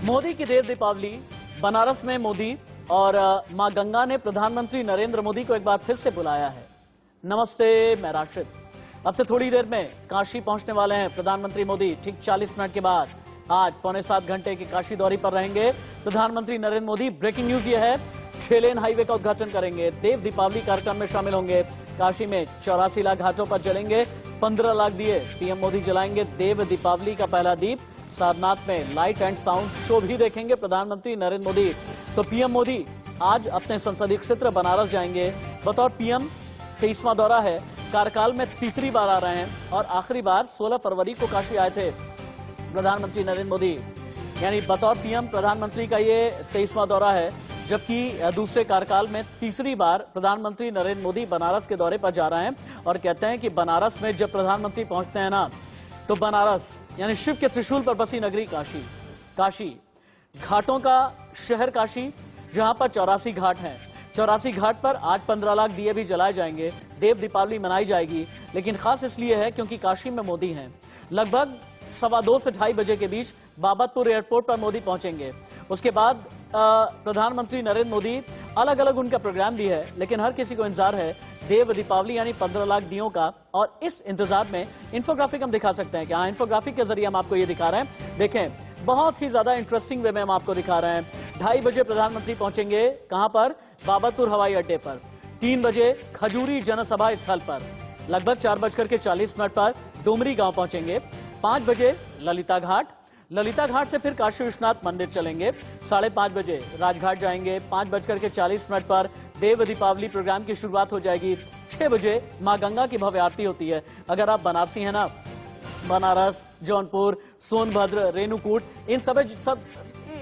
मोदी की देव दीपावली, बनारस में मोदी और मां गंगा ने प्रधानमंत्री नरेंद्र मोदी को एक बार फिर से बुलाया है। नमस्ते, मैं राशिद। अब से थोड़ी देर में काशी पहुंचने वाले हैं प्रधानमंत्री मोदी। ठीक 40 मिनट के बाद आज 6.25 घंटे की काशी दौरे पर रहेंगे प्रधानमंत्री नरेंद्र मोदी। ब्रेकिंग न्यूज ये है, 6 लेन हाईवे का उद्घाटन करेंगे, देव दीपावली कार्यक्रम में शामिल होंगे। काशी में 84 लाख घाटों पर जलेंगे 15 लाख दिए। पीएम मोदी जलाएंगे देव दीपावली का पहला दीप। सारनाथ में लाइट एंड साउंड शो भी देखेंगे प्रधानमंत्री नरेंद्र मोदी। तो पीएम मोदी आज अपने संसदीय क्षेत्र बनारस जाएंगे। बतौर पीएम 23वां दौरा है, कार्यकाल में तीसरी बार आ रहे हैं और आखिरी बार 16 फरवरी को काशी आए थे प्रधानमंत्री नरेंद्र मोदी। यानी बतौर पीएम प्रधानमंत्री का ये 23वां दौरा है, जबकि दूसरे कार्यकाल में तीसरी बार प्रधानमंत्री नरेंद्र मोदी बनारस के दौरे पर जा रहे हैं। और कहते हैं कि बनारस में जब प्रधानमंत्री पहुंचते हैं ना, तो बनारस यानी शिव के त्रिशूल पर बसी नगरी काशी, काशी घाटों का शहर काशी, जहां पर 84 घाट हैं। 84 घाट पर आज 15 लाख दिए भी जलाए जाएंगे, देव दीपावली मनाई जाएगी। लेकिन खास इसलिए है क्योंकि काशी में मोदी हैं। लगभग 2:15 से 2:30 बजे के बीच बाबतपुर एयरपोर्ट पर मोदी पहुंचेंगे। उसके बाद प्रधानमंत्री नरेंद्र मोदी, अलग अलग उनका प्रोग्राम भी है, लेकिन हर किसी को इंतजार है देव दीपावली यानी 15 लाख दियों का। और इस इंतजार में इंफोग्राफिक हम दिखा सकते हैं कि हाँ, इंफोग्राफिक के जरिए हम आपको ये दिखा रहे हैं। देखें, बहुत ही ज्यादा इंटरेस्टिंग वे में हम आपको दिखा रहे हैं। 2:30 बजे प्रधानमंत्री पहुंचेंगे कहां पर? बाबतपुर हवाई अड्डे पर। 3 बजे खजूरी जनसभा स्थल पर। लगभग 4:40 पर डुमरी गांव पहुंचेंगे। 5 बजे ललिता घाट, ललिता घाट से फिर काशी विश्वनाथ मंदिर चलेंगे। 5:30 बजे राजघाट जाएंगे। 5:40 पर देव दीपावली प्रोग्राम की शुरुआत हो जाएगी। 6 बजे मां गंगा की भव्य आरती होती है। अगर आप बनारसी हैं ना, बनारस, जौनपुर, सोनभद्र, रेणुकूट,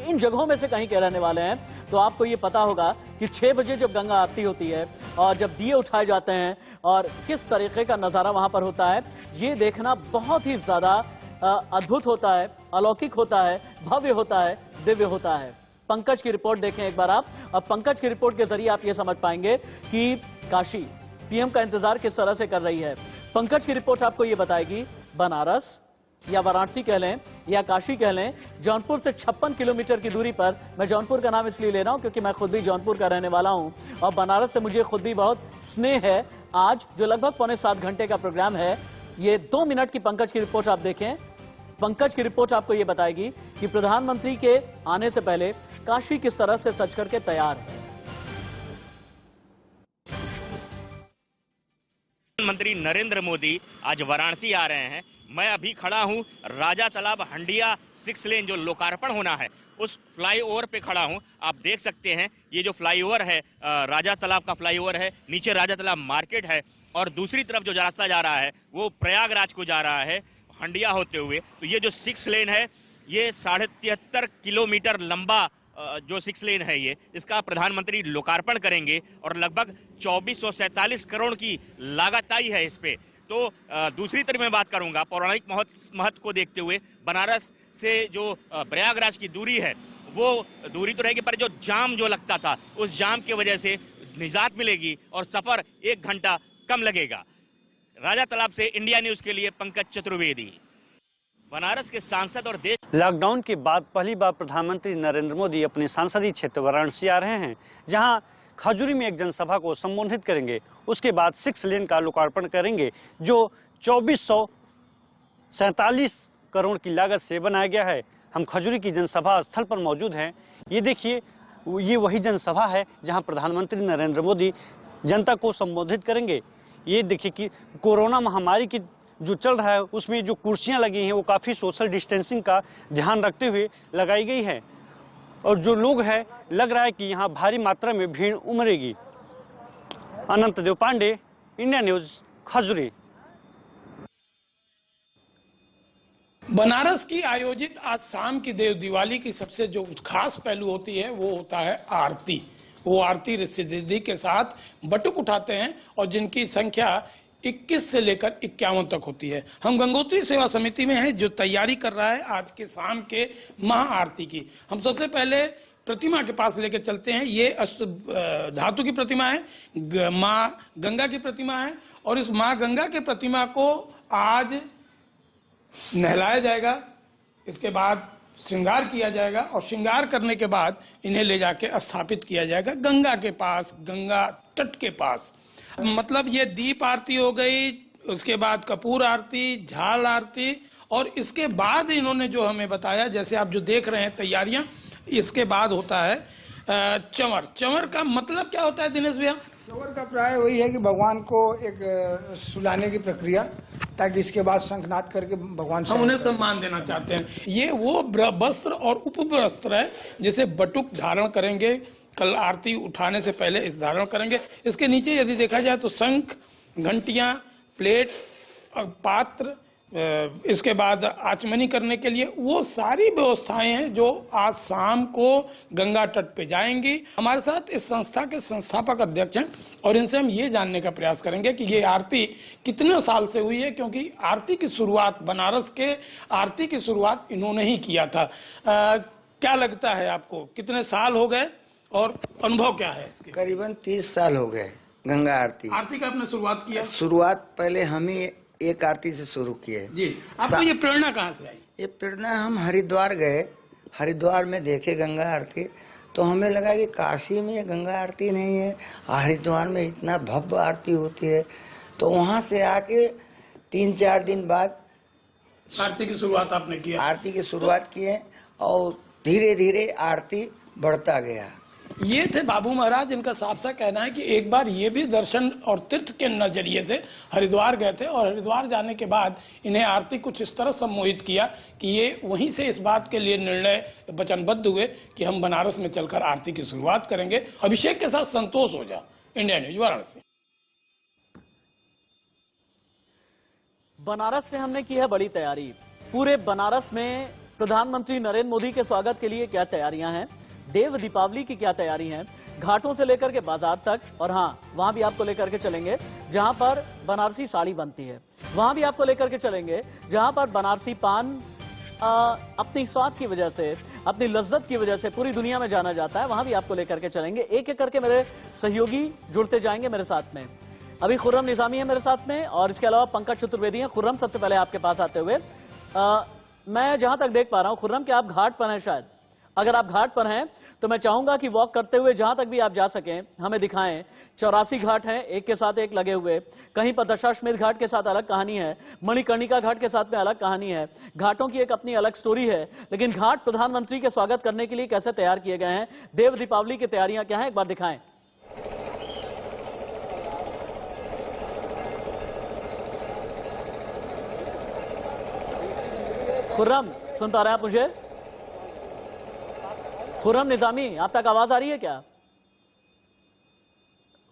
इन जगहों में से कहीं के रहने वाले हैं, तो आपको ये पता होगा कि 6 बजे जब गंगा आरती होती है और जब दिए उठाए जाते हैं और किस तरीके का नजारा वहां पर होता है, ये देखना बहुत ही ज्यादा अद्भुत होता है, अलौकिक होता है, भव्य होता है, दिव्य होता है। पंकज की रिपोर्ट देखें एक बार आप। अब पंकज की रिपोर्ट के जरिए आप ये समझ पाएंगे कि काशी पीएम का इंतजार किस तरह से कर रही है। पंकज की रिपोर्ट आपको ये बताएगी, बनारस या वाराणसी कह लें या काशी कह लें, जौनपुर से 56 किलोमीटर की दूरी पर। मैं जौनपुर का नाम इसलिए ले रहा हूं क्योंकि मैं खुद भी जौनपुर का रहने वाला हूं और बनारस से मुझे खुद भी बहुत स्नेह है। आज जो लगभग 6.25 घंटे का प्रोग्राम है, ये 2 मिनट की पंकज की रिपोर्ट आप देखें। पंकज की रिपोर्ट आपको यह बताएगी कि प्रधानमंत्री के आने से पहले काशी किस तरह से सज करके तैयार है। प्रधानमंत्री नरेंद्र मोदी आज वाराणसी आ रहे हैं। मैं अभी खड़ा हूं राजा तालाब हंडिया 6 लेन जो लोकार्पण होना है, उस फ्लाईओवर पे खड़ा हूं। आप देख सकते हैं ये जो फ्लाईओवर है, राजा तालाब का फ्लाईओवर है। नीचे राजा तालाब मार्केट है और दूसरी तरफ जो रास्ता जा रहा है वो प्रयागराज को जा रहा है हंडिया होते हुए। तो ये जो 6 लेन है, ये 73.5 किलोमीटर लंबा जो 6 लेन है, ये इसका प्रधानमंत्री लोकार्पण करेंगे और लगभग 2447 करोड़ की लागत आई है इस पे। तो दूसरी तरफ मैं बात करूंगा पौराणिक महत्व को देखते हुए, बनारस से जो प्रयागराज की दूरी है, वो दूरी तो रहेगी, पर जो जाम जो लगता था, उस जाम की वजह से निजात मिलेगी और सफर 1 घंटा कम लगेगा। राजा तालाब से इंडिया न्यूज के लिए पंकज चतुर्वेदी, बनारस के सांसद और देश। लॉकडाउन के बाद पहली बार प्रधानमंत्री नरेंद्र मोदी अपने संसदीय क्षेत्र वाराणसी आ रहे हैं, जहां खजूरी में एक जनसभा को संबोधित करेंगे। उसके बाद 6 लेन का लोकार्पण करेंगे, जो 2447 करोड़ की लागत से बनाया गया है। हम खजूरी की जनसभा स्थल पर मौजूद हैं। ये देखिए, ये वही जनसभा है जहां प्रधानमंत्री नरेंद्र मोदी जनता को संबोधित करेंगे। ये देखिए कि कोरोना महामारी की जो चल रहा है, उसमें जो कुर्सियां लगी हैं वो काफ़ी सोशल डिस्टेंसिंग का ध्यान रखते हुए लगाई गई है और जो लोग हैं, लग रहा है कि यहाँ भारी मात्रा में भीड़ उमड़ेगी। अनंत देव पांडे, इंडिया न्यूज, खजूरी। बनारस की आयोजित आज शाम की देव दिवाली की सबसे जो खास पहलू होती है वो होता है आरती। वो आरती रिद्धि के साथ बटुक उठाते हैं और जिनकी संख्या 21 से लेकर 51 तक होती है। हम गंगोत्री सेवा समिति में हैं जो तैयारी कर रहा है आज के शाम के महाआरती की। हम सबसे पहले प्रतिमा के पास लेकर चलते हैं। ये धातु की प्रतिमा है, माँ गंगा की प्रतिमा है और इस माँ गंगा की प्रतिमा को आज नहलाया जाएगा। इसके बाद श्रृंगार किया जाएगा और श्रृंगार करने के बाद इन्हें ले जाके स्थापित किया जाएगा गंगा के पास, गंगा तट के पास। मतलब ये दीप आरती हो गई, उसके बाद कपूर आरती, झाल आरती, और इसके बाद इन्होंने जो हमें बताया, जैसे आप जो देख रहे हैं तैयारियां, इसके बाद होता है चंवर। चंवर का मतलब क्या होता है दिनेश भैया? चंवर का प्राय वही है कि भगवान को एक सुलाने की प्रक्रिया, ताकि इसके बाद शंखनाद करके भगवान हम उन्हें सम्मान देना चाहते हैं। ये वो वस्त्र और उपवस्त्र है जिसे बटुक धारण करेंगे, कल आरती उठाने से पहले इस धारण करेंगे। इसके नीचे यदि देखा जाए तो शंख, घंटियां, प्लेट, पात्र, इसके बाद आचमनी करने के लिए वो सारी व्यवस्थाएं हैं जो आज शाम को गंगा तट पे जाएंगी। हमारे साथ इस संस्था के संस्थापक अध्यक्ष हैं और इनसे हम ये जानने का प्रयास करेंगे कि ये आरती कितने साल से हुई है, क्योंकि आरती की शुरुआत, बनारस के आरती की शुरुआत इन्होंने ही किया था। क्या लगता है आपको, कितने साल हो गए और अनुभव क्या है इसके? करीबन 30 साल हो गए गंगा आरती। आरती का आपने शुरुआत किया? शुरुआत पहले हम ही एक आरती से शुरू किए जी। आपको ये प्रेरणा कहाँ से आई? ये प्रेरणा, हम हरिद्वार गए, हरिद्वार में देखे गंगा आरती, तो हमें लगा कि काशी में गंगा आरती नहीं है, हरिद्वार में इतना भव्य आरती होती है। तो वहाँ से आके 3-4 दिन बाद आरती की शुरुआत आपने किया? आरती की शुरुआत किए और धीरे धीरे आरती बढ़ता गया। ये थे बाबू महाराज, इनका साफ सा कहना है कि एक बार ये भी दर्शन और तीर्थ के नजरिए से हरिद्वार गए थे और हरिद्वार जाने के बाद इन्हें आरती कुछ इस तरह सम्मोहित किया कि ये वहीं से इस बात के लिए निर्णय वचनबद्ध हुए कि हम बनारस में चलकर आरती की शुरुआत करेंगे। अभिषेक के साथ संतोष ओझा, इंडिया न्यूज, वाराणसी। बनारस से हमने की है बड़ी तैयारी। पूरे बनारस में प्रधानमंत्री नरेंद्र मोदी के स्वागत के लिए क्या तैयारियां हैं, देव दीपावली की क्या तैयारी है, घाटों से लेकर के बाजार तक, और हाँ, वहां भी आपको लेकर के चलेंगे जहां पर बनारसी साड़ी बनती है, वहां भी आपको लेकर के चलेंगे जहां पर बनारसी पान अपनी स्वाद की वजह से, अपनी लज्जत की वजह से पूरी दुनिया में जाना जाता है, वहां भी आपको लेकर के चलेंगे। एक एक करके मेरे सहयोगी जुड़ते जाएंगे मेरे साथ में। अभी खुर्रम निजामी है मेरे साथ में और इसके अलावा पंकज चतुर्वेदी है। खुर्रम, सबसे पहले आपके पास आते हुए, मैं जहां तक देख पा रहा हूं खुर्रम कि आप घाट पर हैं शायद। अगर आप घाट पर हैं तो मैं चाहूंगा कि वॉक करते हुए जहां तक भी आप जा सकें हमें दिखाएं। 84 घाट हैं, एक के साथ एक लगे हुए। कहीं पर दशाश्वमेध घाट के साथ अलग कहानी है, मणिकर्णिका घाट के साथ में अलग कहानी है। घाटों की एक अपनी अलग स्टोरी है, लेकिन घाट प्रधानमंत्री के स्वागत करने के लिए कैसे तैयार किए गए हैं, देव दीपावली की तैयारियां क्या हैं, एक बार दिखाएं। खुर्रम, सुन पा रहे हैं आप मुझे? खुर्रम निजामी, आप तक आवाज आ रही है क्या?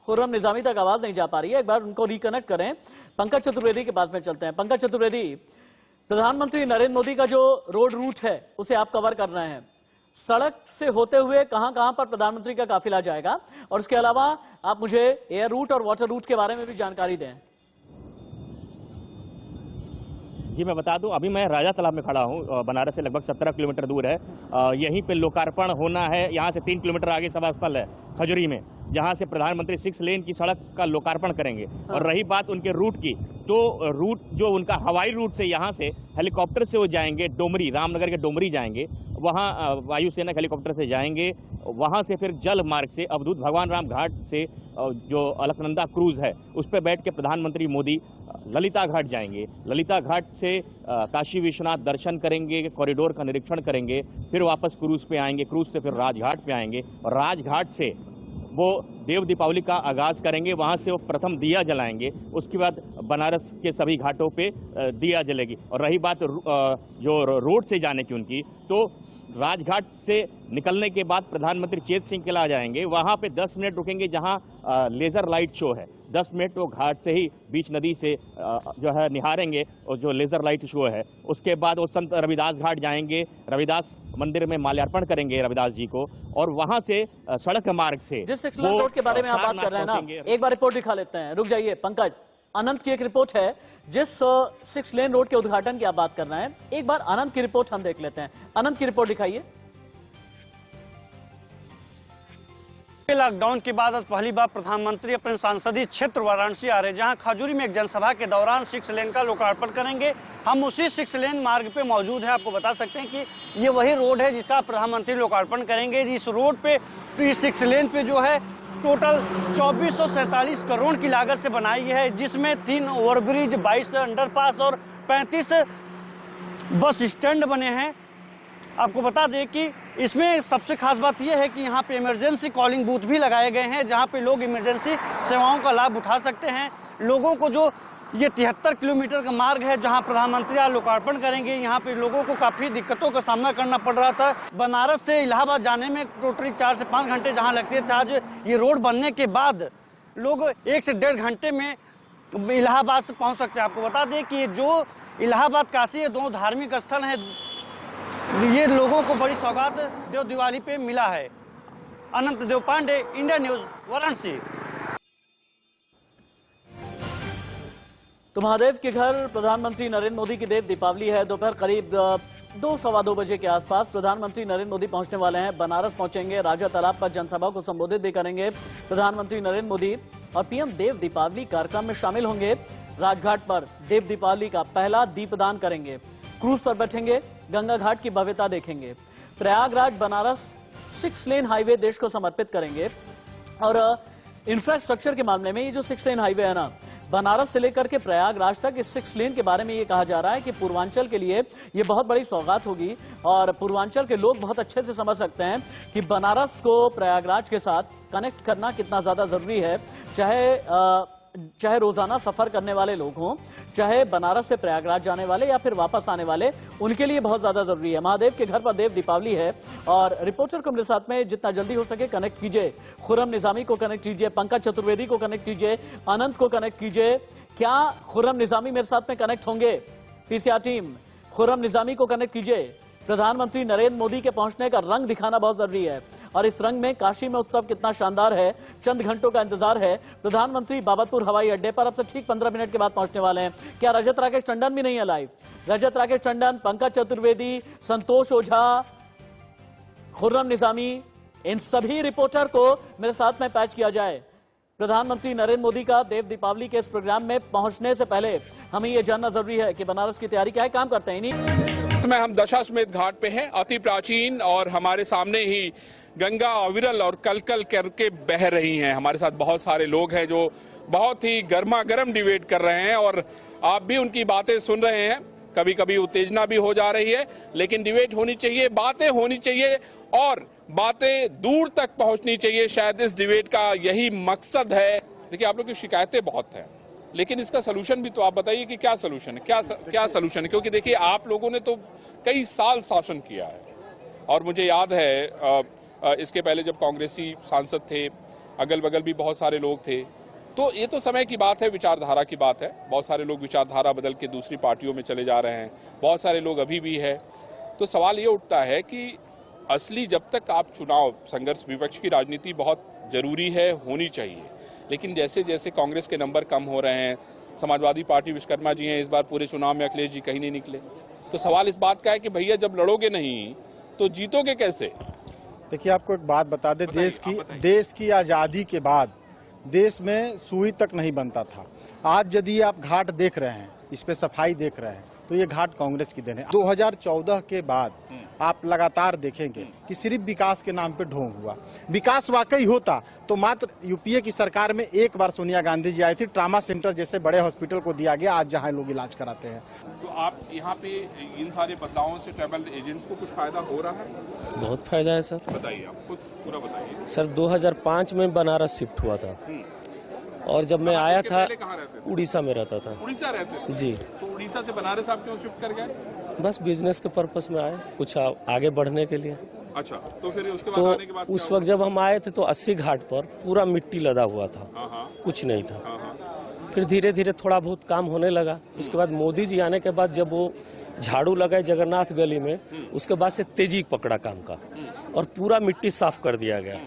खुर्रम निजामी तक आवाज नहीं जा पा रही है, एक बार उनको रिकनेक्ट करें। पंकज चतुर्वेदी के पास में चलते हैं। पंकज चतुर्वेदी, प्रधानमंत्री नरेंद्र मोदी का जो रोड रूट है उसे आप कवर कर रहे हैं। सड़क से होते हुए कहां कहां पर प्रधानमंत्री का काफिला जाएगा, और इसके अलावा आप मुझे एयर रूट और वाटर रूट के बारे में भी जानकारी दें। जी मैं बता दूं, अभी मैं राजा तालाब में खड़ा हूं, बनारस से लगभग 17 किलोमीटर दूर है। यहीं पे लोकार्पण होना है। यहां से 3 किलोमीटर आगे सभा स्थल है खजुरी में, जहां से प्रधानमंत्री 6 लेन की सड़क का लोकार्पण करेंगे। और रही बात उनके रूट की, तो रूट जो उनका हवाई रूट से, यहाँ से हेलीकॉप्टर से वो जाएंगे डोमरी, रामनगर के डोमरी जाएंगे, वहाँ वायुसेना के हेलीकॉप्टर से जाएंगे। वहाँ से फिर जल मार्ग से अवधूत भगवान राम घाट से जो अलकनंदा क्रूज है उस पर बैठ के प्रधानमंत्री मोदी ललिता घाट जाएंगे। ललिता घाट से काशी विश्वनाथ दर्शन करेंगे, कॉरिडोर का निरीक्षण करेंगे, फिर वापस क्रूज पे आएंगे, क्रूज से फिर राजघाट पे आएंगे और राजघाट से वो देव दीपावली का आगाज करेंगे। वहां से वो प्रथम दिया जलाएंगे, उसके बाद बनारस के सभी घाटों पे दिया जलेगी। और रही बात जो रोड से जाने की उनकी, तो राजघाट से निकलने के बाद प्रधानमंत्री चेत सिंह किला जाएंगे, वहां पे 10 मिनट रुकेंगे जहां लेजर लाइट शो है। 10 मिनट वो घाट से ही बीच नदी से जो है निहारेंगे और जो लेजर लाइट शो है। उसके बाद वो संत रविदास घाट जाएंगे, रविदास मंदिर में माल्यार्पण करेंगे रविदास जी को, और वहां से सड़क मार्ग से जिस 6 लेन रोड के बारे में आप बात कर रहे हैं ना, एक बार रिपोर्ट दिखा लेते हैं। रुक जाइए पंकज, अनंत की एक रिपोर्ट है जिस 6 लेन रोड के उद्घाटन की आप बात कर रहे हैं। एक बार अनंत की रिपोर्ट हम देख लेते हैं। अनंत की रिपोर्ट दिखाइए। लॉकडाउन के बाद आज पहली बार प्रधानमंत्री अपने संसदीय क्षेत्र वाराणसी आ रहे हैं, जहां खजूरी में एक जनसभा के दौरान 6 लेन का लोकार्पण करेंगे। हम उसी 6 लेन मार्ग पे मौजूद हैं। आपको बता सकते हैं कि ये वही रोड है जिसका प्रधानमंत्री लोकार्पण करेंगे। इस रोड पे 6 लेन पे जो है टोटल 2447 करोड़ की लागत से बनाई है, जिसमें 3 ओवरब्रिज, 22 अंडरपास और 35 बस स्टैंड बने हैं। आपको बता दें कि इसमें सबसे खास बात यह है कि यहाँ पे इमरजेंसी कॉलिंग बूथ भी लगाए गए हैं, जहाँ पे लोग इमरजेंसी सेवाओं का लाभ उठा सकते हैं। लोगों को जो ये 73 किलोमीटर का मार्ग है जहाँ प्रधानमंत्री आज लोकार्पण करेंगे, यहाँ पे लोगों को काफ़ी दिक्कतों का सामना करना पड़ रहा था। बनारस से इलाहाबाद जाने में टोटली 4 से 5 घंटे जहाँ लगते थे, आज ये रोड बनने के बाद लोग 1 से 1.5 घंटे में इलाहाबाद से पहुँच सकते हैं। आपको बता दें कि जो इलाहाबाद काशी ये दोनों धार्मिक स्थल हैं, ये लोगों को बड़ी सौगात देव दिवाली पे मिला है। अनंत देव पांडे, इंडिया न्यूज, वाराणसी। तो महादेव के घर प्रधानमंत्री नरेंद्र मोदी की देव दीपावली है। दोपहर करीब 2-2:15 बजे के आसपास प्रधानमंत्री नरेंद्र मोदी पहुंचने वाले हैं। बनारस पहुंचेंगे, राजा तालाब पर जनसभा को संबोधित भी करेंगे। प्रधानमंत्री नरेंद्र मोदी और पीएम देव दीपावली कार्यक्रम में शामिल होंगे। राजघाट पर देव दीपावली का पहला दीपदान करेंगे। क्रूज पर बैठेंगे, गंगा घाट की भव्यता देखेंगे। प्रयागराज बनारस 6 लेन हाईवे देश को समर्पित करेंगे। और इंफ्रास्ट्रक्चर के मामले में ये जो 6 लेन हाईवे है ना, बनारस से लेकर के प्रयागराज तक, इस 6 लेन के बारे में ये कहा जा रहा है कि पूर्वांचल के लिए ये बहुत बड़ी सौगात होगी। और पूर्वांचल के लोग बहुत अच्छे से समझ सकते हैं कि बनारस को प्रयागराज के साथ कनेक्ट करना कितना ज्यादा जरूरी है। चाहे रोजाना सफर करने वाले लोग हों, चाहे बनारस से प्रयागराज जाने वाले या फिर वापस आने वाले, उनके लिए बहुत ज्यादा जरूरी है। महादेव के घर पर देव दीपावली है। और रिपोर्टर को मेरे साथ में जितना जल्दी हो सके कनेक्ट कीजिए। खुर्रम निजामी को कनेक्ट कीजिए, पंकज चतुर्वेदी को कनेक्ट कीजिए, अनंत को कनेक्ट कीजिए। क्या खुर्रम निजामी मेरे साथ में कनेक्ट होंगे? पीसीआर टीम, खुर्रम निजामी को कनेक्ट कीजिए। प्रधानमंत्री नरेंद्र मोदी के पहुंचने का रंग दिखाना बहुत जरूरी है, और इस रंग में काशी में उत्सव कितना शानदार है। चंद घंटों का इंतजार है। प्रधानमंत्री बाबतपुर हवाई अड्डे पर अब से ठीक 15 मिनट के बाद पहुंचने वाले हैं। क्या रजत राकेश टंडन भी नहीं है लाइव? रजत राकेश टंडन, पंकज चतुर्वेदी, संतोष ओझा, खुर्रम निजामी, इन सभी रिपोर्टर को मेरे साथ में पैच किया जाए। प्रधानमंत्री नरेंद्र मोदी का देव दीपावली के इस प्रोग्राम में पहुंचने से पहले हमें यह जानना जरूरी है कि बनारस की तैयारी क्या है, काम करते हैं नहीं। में हम दशाश्वमेध घाट पे हैं, अति प्राचीन, और हमारे सामने ही गंगा अविरल और कलकल करके बह रही हैं। हमारे साथ बहुत सारे लोग हैं जो बहुत ही गर्मा गर्म डिबेट कर रहे हैं, और आप भी उनकी बातें सुन रहे हैं। कभी कभी उत्तेजना भी हो जा रही है, लेकिन डिबेट होनी चाहिए, बातें होनी चाहिए, और बातें दूर तक पहुंचनी चाहिए। शायद इस डिबेट का यही मकसद है। देखिए, आप लोग की शिकायतें बहुत हैं, लेकिन इसका सोल्यूशन भी तो आप बताइए कि क्या सोल्यूशन है, क्या सोल्यूशन है। क्योंकि देखिए, आप लोगों ने तो कई साल शासन किया है, और मुझे याद है इसके पहले जब कांग्रेसी सांसद थे, अगल बगल भी बहुत सारे लोग थे। तो ये तो समय की बात है, विचारधारा की बात है। बहुत सारे लोग विचारधारा बदल के दूसरी पार्टियों में चले जा रहे हैं, बहुत सारे लोग अभी भी है। तो सवाल ये उठता है कि असली जब तक आप चुनाव, संघर्ष, विपक्ष की राजनीति बहुत जरूरी है, होनी चाहिए, लेकिन जैसे जैसे कांग्रेस के नंबर कम हो रहे हैं, समाजवादी पार्टी विश्वकर्मा जी हैं, इस बार पूरे चुनाव में अखिलेश जी कहीं नहीं निकले। तो सवाल इस बात का है कि भैया जब लड़ोगे नहीं तो जीतोगे कैसे? देखिए, आपको एक बात बता दें, देश की आज़ादी के बाद देश में सुई तक नहीं बनता था। आज यदि आप घाट देख रहे हैं, इस पे सफाई देख रहे हैं, तो ये घाट कांग्रेस की देन है। 2014 के बाद आप लगातार देखेंगे कि सिर्फ विकास के नाम पे ढोंग हुआ। विकास वाकई होता तो मात्र यूपीए की सरकार में एक बार सोनिया गांधी जी आई थी, ट्रामा सेंटर जैसे बड़े हॉस्पिटल को दिया गया, आज जहां लोग इलाज कराते हैं। तो आप यहाँ पे इन सारे बदलावों से ट्रैवल एजेंट्स को कुछ फायदा हो रहा है? बहुत फायदा है सर। बताइए, आप खुद पूरा बताइए। सर 2005 में बनारस शिफ्ट हुआ था, और जब मैं आया था उड़ीसा में रहता था। उड़ीसा रहते थे जी। तो उड़ीसा से बनारस आप क्यों शिफ्ट कर गए? बस बिजनेस के पर्पस में आए, कुछ आगे बढ़ने के लिए। अच्छा, तो फिर उसके बाद आने के बाद उस वक्त जब हम आए थे तो 80 घाट पर पूरा मिट्टी लदा हुआ था, कुछ नहीं था। फिर धीरे धीरे थोड़ा बहुत काम होने लगा। उसके बाद मोदी जी आने के बाद जब वो झाड़ू लगाए जगन्नाथ गली में, उसके बाद से तेजी पकड़ा काम का, और पूरा मिट्टी साफ कर दिया गया।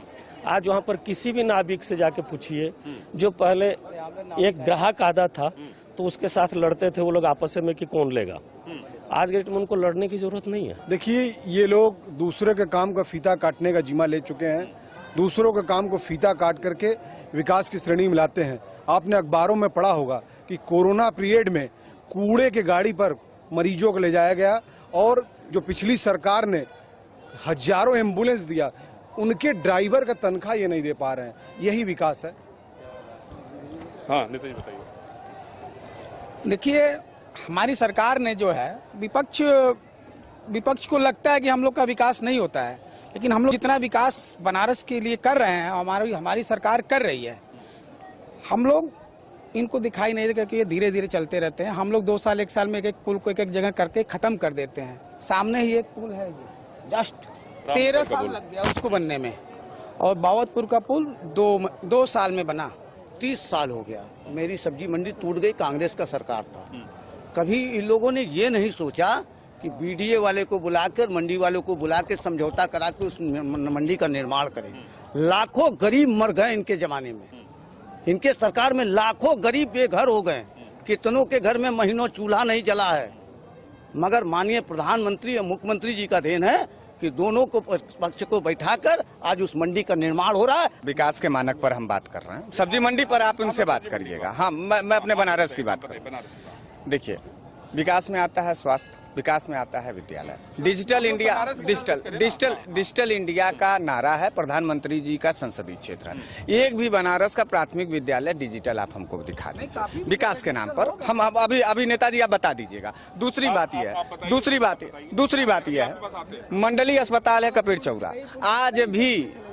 आज वहाँ पर किसी भी नागरिक से जाके पूछिए, जो पहले एक ग्राहक आता था तो उसके साथ लड़ते थे वो लोग आपस में कि कौन लेगा, आज के डेट में उनको लड़ने की जरूरत नहीं है। देखिए, ये लोग दूसरे के काम का फीता काटने का जिम्मा ले चुके हैं। दूसरों के काम को फीता काट करके विकास की श्रेणी में लाते हैं। आपने अखबारों में पढ़ा होगा कि कोरोना पीरियड में कूड़े के गाड़ी पर मरीजों को ले जाया गया और जो पिछली सरकार ने हजारों एम्बुलेंस दिया, उनके ड्राइवर का तनख्वाह ये नहीं दे पा रहे हैं। यही विकास है। हाँ नेता जी बताइए। देखिए, हमारी सरकार ने जो है विपक्ष को लगता है कि हम लोग का विकास नहीं होता है, लेकिन हम लोग जितना विकास बनारस के लिए कर रहे हैं, हमारी सरकार कर रही है। हम लोग इनको दिखाई नहीं देगा कि ये धीरे धीरे चलते रहते हैं। हम लोग 2 साल 1 साल में एक पुल को एक जगह करके खत्म कर देते हैं। सामने ही एक पुल है, ये जस्ट 13 साल लग गया उसको बनने में, और बावतपुर का पुल 2 साल में बना। 30 साल हो गया मेरी सब्जी मंडी टूट गई, कांग्रेस का सरकार था। कभी इन लोगों ने ये नहीं सोचा कि बीडीए वाले को बुलाकर, मंडी वालों को बुला के समझौता करा के उस मंडी का निर्माण करें। लाखों गरीब मर गए इनके जमाने में, इनके सरकार में लाखों गरीब बेघर हो गए। कितनों के घर में महीनों चूल्हा नहीं जला है, मगर माननीय प्रधानमंत्री और मुख्यमंत्री जी का देन है कि दोनों को पक्ष को बैठाकर आज उस मंडी का निर्माण हो रहा है। विकास के मानक पर हम बात कर रहे हैं। सब्जी मंडी पर आप उनसे बात करिएगा। हाँ, मैं अपने बनारस की बात करूँ। देखिए, विकास में आता है स्वास्थ्य, विकास में आता है विद्यालय। डिजिटल इंडिया, डिजिटल इंडिया का नारा है, प्रधानमंत्री जी का संसदीय क्षेत्र है। एक भी बनारस का प्राथमिक विद्यालय डिजिटल आप हमको दिखा दीजिए विकास के नाम पर। हम अभी नेताजी आप बता दीजिएगा। दूसरी बात यह है मंडली अस्पताल है कपिल चौरा,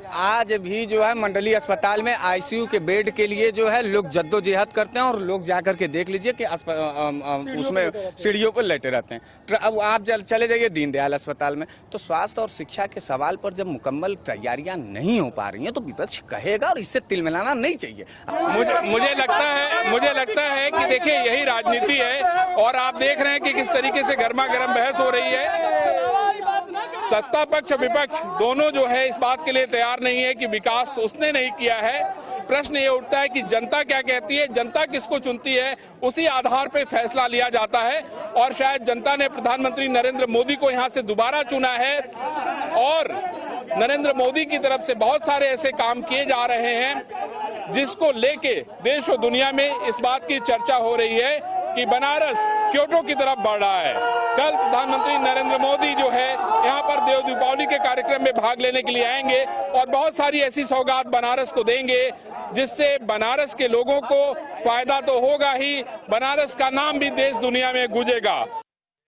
आज भी जो है मंडली अस्पताल में आईसीयू के बेड के लिए जो है लोग जद्दोजहद करते हैं, और लोग जाकर के देख लीजिए कि उसमें सीढ़ियों पर लेटे रहते हैं। अब आप चले जाइए दीनदयाल अस्पताल में, तो स्वास्थ्य और शिक्षा के सवाल पर जब मुकम्मल तैयारियां नहीं हो पा रही हैं तो विपक्ष कहेगा, और इससे तिल मिलाना नहीं चाहिए। मुझे लगता है कि देखिए यही राजनीति है, और आप देख रहे हैं कि किस तरीके से गर्मा गर्म बहस हो रही है। सत्ता पक्ष विपक्ष दोनों जो है इस बात के लिए तैयार नहीं है कि विकास उसने नहीं किया है। प्रश्न ये उठता है कि जनता क्या कहती है, जनता किसको चुनती है, उसी आधार पर फैसला लिया जाता है। और शायद जनता ने प्रधानमंत्री नरेंद्र मोदी को यहां से दोबारा चुना है, और नरेंद्र मोदी की तरफ से बहुत सारे ऐसे काम किए जा रहे हैं जिसको लेके देश और दुनिया में इस बात की चर्चा हो रही है कि बनारस क्योटो की तरफ बढ़ रहा है। कल प्रधानमंत्री नरेंद्र मोदी जो है यहाँ पर देव दीपावली के कार्यक्रम में भाग लेने के लिए आएंगे, और बहुत सारी ऐसी सौगात बनारस को देंगे जिससे बनारस के लोगों को फायदा तो होगा ही, बनारस का नाम भी देश दुनिया में गूंजेगा।